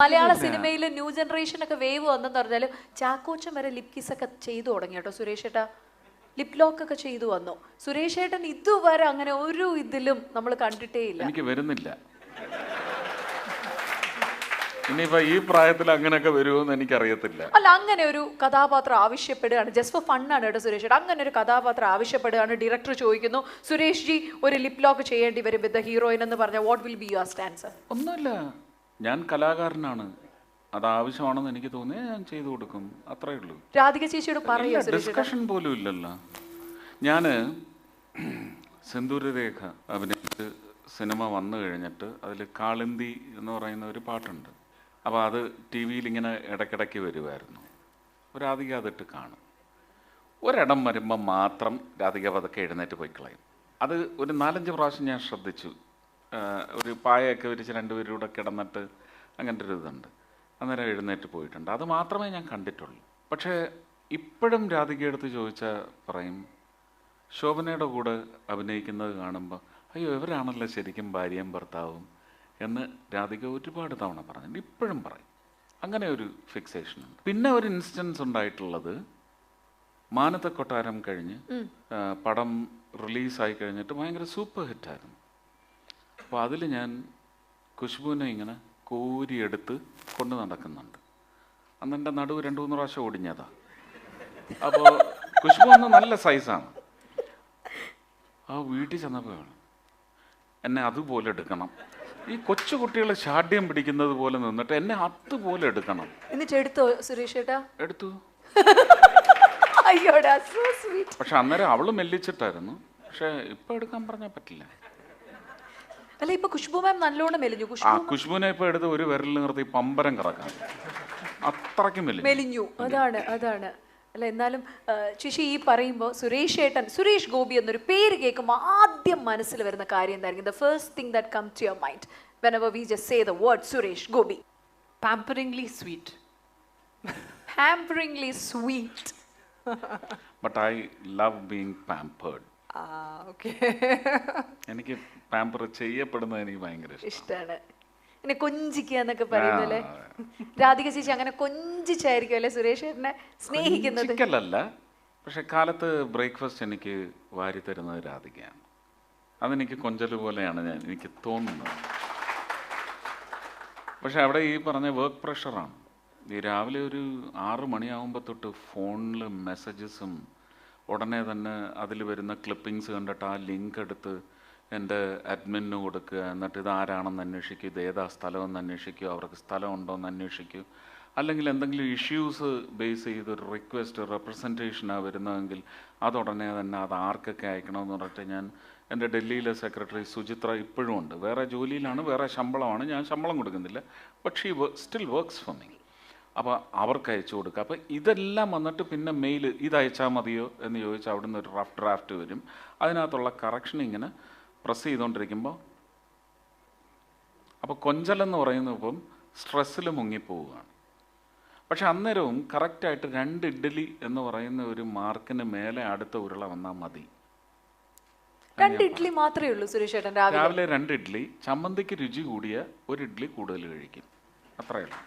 മലയാള സിനിമയിൽ new generation ഒക്കെ wave വന്നെന്ന് പറഞ്ഞാലും ചാക്കോച്ചൻ വരെ ലിപ് കിസ് ഒക്കെ ചെയ്തു തുടങ്ങി കേട്ടോ. സുരേഷ് ഏട്ടാ ലിപ് ലോക്ക് ഒക്കെ ചെയ്തു വന്നു. സുരേഷ് ഏട്ടൻ ഇതുവരെ അങ്ങനെ ഒരു ഇതിലും നമ്മൾ കണ്ടിട്ടേ ഇല്ല. എനിക്ക് വരുന്നില്ല. ഇനിയിപ്പോ ഈ പ്രായത്തിൽ അങ്ങനെയൊക്കെ വരുമെന്ന് എനിക്കറിയത്തില്ല. അല്ല, അങ്ങനെ ഒരു കഥാപാത്രം ആവശ്യപ്പെടുകയാണ്, ജസ്റ്റ് ഫോർ ഫണ്ണാണ് കേട്ടോ സുരേഷ് ഏട്ടാ. അങ്ങനെ ഒരു കഥാപാത്രം ആവശ്യപ്പെടുകയാണ്, ഡയറക്ടർ ചോദിക്കുന്നു സുരേഷ് ജി ഒരു ലിപ് ലോക്ക് ചെയ്യേണ്ടി വരും വിത്ത് ദ ഹീറോയിൻ എന്ന് പറഞ്ഞാൽ what will be your stance? ഒന്നുമില്ല, ഞാൻ കലാകാരനാണ്, അത് ആവശ്യമാണെന്ന് എനിക്ക് തോന്നിയാൽ ഞാൻ ചെയ്തു കൊടുക്കും, അത്രേ ഉള്ളൂ. രാധിക ചേച്ചിയോട് പറയോ? ഡിസ്കഷൻ പോലും ഇല്ലല്ലോ. ഞാൻ സിന്ദൂരരേഖ അഭിനയിച്ച് സിനിമ വന്നു കഴിഞ്ഞിട്ട് അതിൽ കാളിന്തി എന്ന് പറയുന്ന ഒരു പാട്ടുണ്ട്. അപ്പോൾ അത് ടി വിയിൽ ഇങ്ങനെ ഇടയ്ക്കിടയ്ക്ക് വരുമായിരുന്നു. രാധിക അതിട്ട് കാണും. ഒരിടം വരുമ്പോൾ മാത്രം രാധിക പതൊക്കെ എഴുന്നേറ്റ് പോയി കളയും. അത് ഒരു 4-5 പ്രാവശ്യം ഞാൻ ശ്രദ്ധിച്ചു. ഒരു പായൊക്കെ വിരിച്ച് രണ്ടുപേരും കൂടെ കിടന്നിട്ട് അങ്ങനത്തെ ഒരു ഇതുണ്ട്. അന്നേരം എഴുന്നേറ്റ് പോയിട്ടുണ്ട്. അത് മാത്രമേ ഞാൻ കണ്ടിട്ടുള്ളൂ. പക്ഷേ ഇപ്പോഴും രാധികയെടുത്ത് ചോദിച്ചാൽ പറയും, ശോഭനയുടെ കൂടെ അഭിനയിക്കുന്നത് കാണുമ്പോൾ അയ്യോ ഇവരാണല്ലോ ശരിക്കും ഭാര്യയും ഭർത്താവും എന്ന് രാധിക ഒരുപാട് തവണ പറഞ്ഞിട്ടുണ്ട്. ഇപ്പോഴും പറയും. അങ്ങനെ ഒരു ഫിക്സേഷൻ ഉണ്ട്. പിന്നെ ഒരു ഇൻസ്റ്റൻസ് ഉണ്ടായിട്ടുള്ളത്, മാനത്തെ കൊട്ടാരം കഴിഞ്ഞ് പടം റിലീസായി കഴിഞ്ഞിട്ട് ഭയങ്കര സൂപ്പർ ഹിറ്റായിരുന്നു. അപ്പോൾ അതിൽ ഞാൻ ഖുശ്ബുവിനെ ഇങ്ങനെ കോരിയെടുത്ത് കൊണ്ട് നടക്കുന്നുണ്ട്. അന്ന് എൻ്റെ നടുവ് 2-3 പ്രാവശ്യം ഒടിഞ്ഞതാണ്. അപ്പോൾ ഖുശ്ബു അന്ന് നല്ല സൈസാണ്. ആ വീട്ടിൽ ചെന്നപ്പോൾ എന്നെ അതുപോലെ എടുക്കണം. ഈ കൊച്ചു കുട്ടികളെ ഷാഢ്യം പിടിക്കുന്നത് പോലെ നിന്നിട്ട് എന്നെ അതുപോലെ എടുക്കണം. എന്നിട്ട് എടുത്തോ സുരേഷ് ഏട്ടാ? എടുത്തു. അയ്യോടാ, സോ സ്വീറ്റ്. പക്ഷെ അന്നേരം അവള് മെല്ലിച്ചിട്ടായിരുന്നു. പക്ഷെ ഇപ്പൊ എടുക്കാൻ പറഞ്ഞാൽ പറ്റില്ല. അല്ല, ഇപ്പൊ ഖുശ്ബു മാം നല്ലോണം മെലിഞ്ഞു. ഖുശ്ബുവിനെ ഇപ്പൊ എടുത്ത് ഒരു വിരലിൽ നിർത്തി പമ്പരം കറക്കാൻ, അത്രയ്ക്കും മെലിഞ്ഞു. അതാണ്. അല്ല, എന്നാലും ചേച്ചി ഈ പറയുമ്പോൾ സുരേഷ് ഗോപി എന്നൊരു പേര് കേൾക്കുമ്പോൾ ആദ്യം മനസ്സിൽ വരുന്ന കാര്യം എന്തായിരിക്കും? The first thing that come to your mind whenever we just say the word Suresh Gopi? Pamperingly sweet. Pamperingly sweet. But I love being pampered. Okay. എനിക്ക് പാമ്പർ ചെയ്യപ്പെടുന്നത് എനിക്ക് ഭയങ്കര ഇഷ്ടമാണ്. എന്നെ കൊഞ്ചിക്കുക എന്നൊക്കെ പറയുന്നല്ലേ. രാധിക ചേച്ചി അങ്ങനെ കൊഞ്ചിച്ചായിരിക്കും അല്ലേ സുരേഷ് ഏട്ടനെ സ്നേഹിക്കുന്നത്? ചിക്കലല്ല, പക്ഷെ കാലത്ത് ബ്രേക്ക്ഫാസ്റ്റ് എനിക്ക് വാരി തരുന്നത് രാധികയാണ്. അതെനിക്ക് കൊഞ്ചൽ പോലെയാണ് എനിക്ക് തോന്നുന്നത്. പക്ഷെ അവിടെ ഈ പറഞ്ഞ വർക്ക് പ്രഷറാണ്. ഈ രാവിലെ ഒരു 6 മണിയാകുമ്പോൾ തൊട്ട് ഫോണിൽ മെസ്സേജസും ഉടനെ തന്നെ അതിൽ വരുന്ന ക്ലിപ്പിങ്സ് കണ്ടിട്ട് ആ ലിങ്ക് എടുത്ത് എൻ്റെ അഡ്മിന് കൊടുക്കുക. എന്നിട്ട് ഇത് ആരാണെന്ന് അന്വേഷിക്കുക, ഇത് ഏതാ സ്ഥലമെന്ന് അന്വേഷിക്കുക, അവർക്ക് സ്ഥലം ഉണ്ടോ എന്ന് അന്വേഷിക്കുക. അല്ലെങ്കിൽ എന്തെങ്കിലും ഇഷ്യൂസ് ബേസ് ചെയ്തൊരു റിക്വസ്റ്റ് റെപ്രസെൻറ്റേഷനാണ് വരുന്നതെങ്കിൽ അതുടനെ തന്നെ അത് ആർക്കൊക്കെ അയക്കണമെന്ന് പറഞ്ഞിട്ട് ഞാൻ എൻ്റെ ഡൽഹിയിലെ സെക്രട്ടറി സുചിത്ര ഇപ്പോഴും ഉണ്ട്. വേറെ ജോലിയിലാണ്, വേറെ ശമ്പളമാണ്, ഞാൻ ശമ്പളം കൊടുക്കുന്നില്ല. But she still works for me. അപ്പോൾ അവർക്ക് അയച്ചു കൊടുക്കുക. അപ്പോൾ ഇതെല്ലാം വന്നിട്ട് പിന്നെ മെയിൽ ഇത് അയച്ചാൽ മതിയോ എന്ന് ചോദിച്ചാൽ അവിടുന്ന് ഒരു റഫ് ഡ്രാഫ്റ്റ് വരും. അതിനകത്തുള്ള കറക്ഷൻ ഇങ്ങനെ പ്രസ് ചെയ്തുകൊണ്ടിരിക്കുമ്പോൾ അപ്പോൾ കൊഞ്ചലെന്ന് പറയുന്നത് ഇപ്പം സ്ട്രെസ്സിൽ മുങ്ങിപ്പോവുകയാണ്. പക്ഷെ അന്നേരവും കറക്റ്റായിട്ട് 2 ഇഡ്ഡലി എന്ന് പറയുന്ന ഒരു മാർക്കിന് മേലെ അടുത്ത ഉരുള വന്നാൽ മതി. 2 ഇഡ്ഡലി മാത്രമേ ഉള്ളൂ സുരേഷ് ഏട്ടൻ രാവിലെ 2 ഇഡ്ഡലി. ചമ്മന്തിക്ക് രുചി കൂടിയ 1 ഇഡ്ഡലി കൂടുതൽ കഴിക്കും, അത്രയേ ഉള്ളൂ.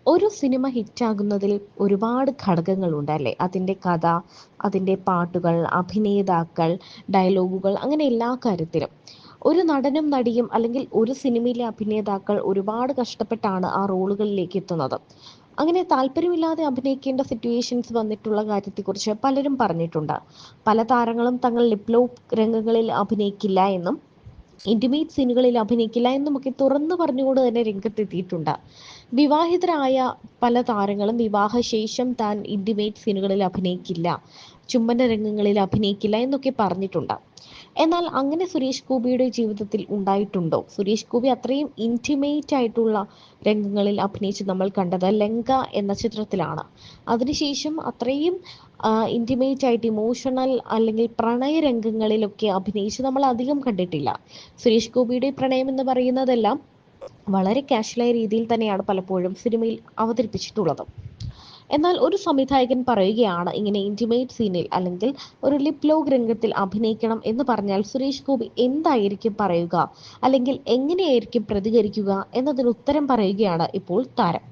ഒരു സിനിമ ഹിറ്റാകുന്നതിൽ ഒരുപാട് ഘടകങ്ങളുണ്ട് അല്ലേ? അതിൻ്റെ കഥ, അതിൻ്റെ പാട്ടുകൾ, അഭിനേതാക്കൾ, ഡയലോഗുകൾ, അങ്ങനെ എല്ലാ കാര്യത്തിലും. ഒരു നടനും നടിയും അല്ലെങ്കിൽ ഒരു സിനിമയിലെ അഭിനേതാക്കൾ ഒരുപാട് കഷ്ടപ്പെട്ടാണ് ആ റോളുകളിലേക്ക് എത്തുന്നത്. അങ്ങനെ താല്പര്യമില്ലാതെ അഭിനയിക്കേണ്ട സിറ്റുവേഷൻസ് വന്നിട്ടുള്ള കാര്യത്തെക്കുറിച്ച് പലരും പറഞ്ഞിട്ടുണ്ട്. പല താരങ്ങളും തങ്ങൾ ലിപ് ലോക്ക് രംഗങ്ങളിൽ അഭിനയിക്കില്ല എന്നും ഇന്റിമേറ്റ് സീനുകളിൽ അഭിനയിക്കില്ല എന്നുമൊക്കെ തുറന്നു പറഞ്ഞുകൊണ്ട് തന്നെ രംഗത്തെത്തിയിട്ടുണ്ട്. വിവാഹിതരായ പല താരങ്ങളും വിവാഹശേഷം താൻ ഇന്റിമേറ്റ് സീനുകളിൽ അഭിനയിക്കില്ല, ചുംബന രംഗങ്ങളിൽ അഭിനയിക്കില്ല എന്നൊക്കെ പറഞ്ഞിട്ടുണ്ട്. എന്നാൽ അങ്ങനെ സുരേഷ് ഗോപിയുടെ ജീവിതത്തിൽ ഉണ്ടായിട്ടുണ്ടോ? സുരേഷ് ഗോപി അത്രയും ഇൻറ്റിമേറ്റ് ആയിട്ടുള്ള രംഗങ്ങളിൽ അഭിനയിച്ച് നമ്മൾ കണ്ടത് ലങ്ക എന്ന ചിത്രത്തിലാണ്. അതിനുശേഷം അത്രയും ഇൻറ്റിമേറ്റ് ആയിട്ട് ഇമോഷണൽ അല്ലെങ്കിൽ പ്രണയ രംഗങ്ങളിലൊക്കെ അഭിനയിച്ച് നമ്മൾ അധികം കണ്ടിട്ടില്ല. സുരേഷ് ഗോപിയുടെ പ്രണയം എന്ന് പറയുന്നതെല്ലാം വളരെ കാഷ്വലായ രീതിയിൽ തന്നെയാണ് പലപ്പോഴും സിനിമയിൽ അവതരിപ്പിച്ചിട്ടുള്ളത്. എന്നാൽ ഒരു സംവിധായകൻ പറയുകയാണ് ഇങ്ങനെ ഇന്റിമേറ്റ് സീനിൽ അല്ലെങ്കിൽ ഒരു ലിപ് ലോക്ക് രംഗത്തിൽ അഭിനയിക്കണം എന്ന് പറഞ്ഞാൽ സുരേഷ് ഗോപി എന്തായിരിക്കും പറയുക അല്ലെങ്കിൽ എങ്ങനെയായിരിക്കും പ്രതികരിക്കുക എന്നതിന് ഉത്തരം പറയുകയാണ് ഇപ്പോൾ താരം.